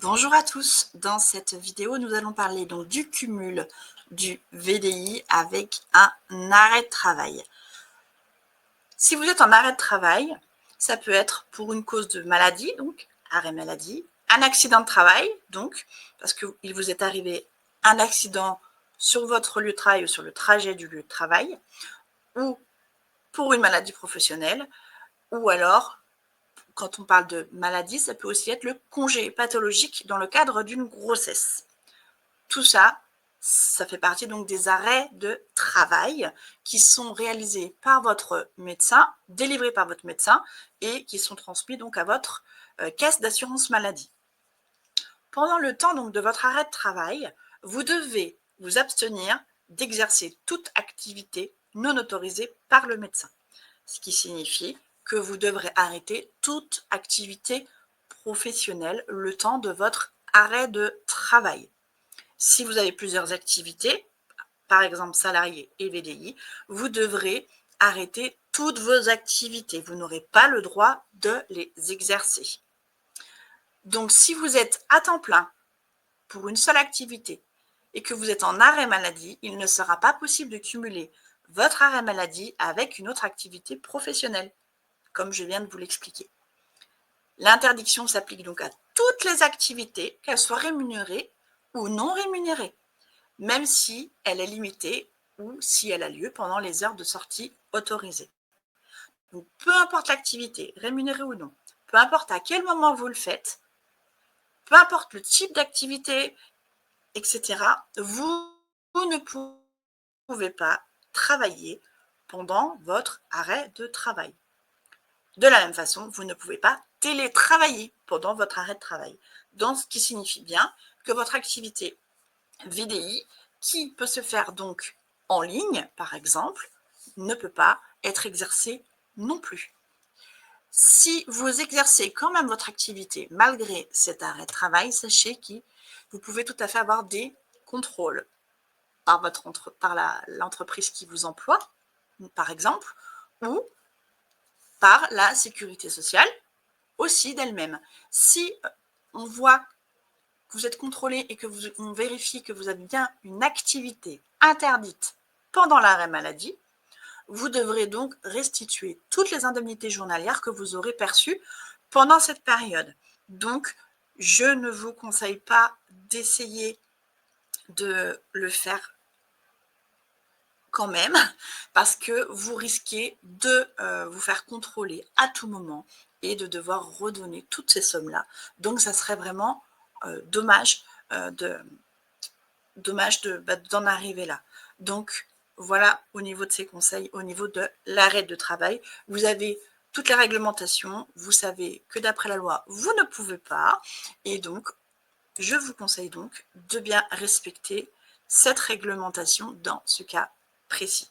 Bonjour à tous, dans cette vidéo nous allons parler donc du cumul du VDI avec un arrêt de travail. Si vous êtes en arrêt de travail, ça peut être pour une cause de maladie, donc arrêt maladie, un accident de travail, donc parce qu'il vous est arrivé un accident sur votre lieu de travail ou sur le trajet du lieu de travail, ou pour une maladie professionnelle, ou alors quand on parle de maladie, ça peut aussi être le congé pathologique dans le cadre d'une grossesse. Tout ça, ça fait partie donc des arrêts de travail qui sont réalisés par votre médecin, délivrés par votre médecin et qui sont transmis donc à votre caisse d'assurance maladie. Pendant le temps donc de votre arrêt de travail, vous devez vous abstenir d'exercer toute activité non autorisée par le médecin, ce qui signifie que vous devrez arrêter toute activité professionnelle le temps de votre arrêt de travail. Si vous avez plusieurs activités, par exemple salarié et VDI, vous devrez arrêter toutes vos activités. Vous n'aurez pas le droit de les exercer. Donc, si vous êtes à temps plein pour une seule activité et que vous êtes en arrêt maladie, il ne sera pas possible de cumuler votre arrêt maladie avec une autre activité professionnelle, comme je viens de vous l'expliquer. L'interdiction s'applique donc à toutes les activités, qu'elles soient rémunérées ou non rémunérées, même si elle est limitée ou si elle a lieu pendant les heures de sortie autorisées. Donc, peu importe l'activité, rémunérée ou non, peu importe à quel moment vous le faites, peu importe le type d'activité, etc., vous ne pouvez pas travailler pendant votre arrêt de travail. De la même façon, vous ne pouvez pas télétravailler pendant votre arrêt de travail. Donc, ce qui signifie bien que votre activité VDI, qui peut se faire donc en ligne, par exemple, ne peut pas être exercée non plus. Si vous exercez quand même votre activité malgré cet arrêt de travail, sachez que vous pouvez tout à fait avoir des contrôles par l'entreprise qui vous emploie, par exemple, ou par la sécurité sociale aussi d'elle-même. Si on voit que vous êtes contrôlé et que on vérifie que vous avez bien une activité interdite pendant l'arrêt maladie, vous devrez donc restituer toutes les indemnités journalières que vous aurez perçues pendant cette période. Donc, je ne vous conseille pas d'essayer de le faire quand même, parce que vous risquez de vous faire contrôler à tout moment et de devoir redonner toutes ces sommes-là. Donc, ça serait vraiment dommage d'en arriver là. Donc, voilà au niveau de ces conseils, au niveau de l'arrêt de travail. Vous avez toutes les réglementations, vous savez que d'après la loi, vous ne pouvez pas. Et donc, je vous conseille donc de bien respecter cette réglementation dans ce cas précis.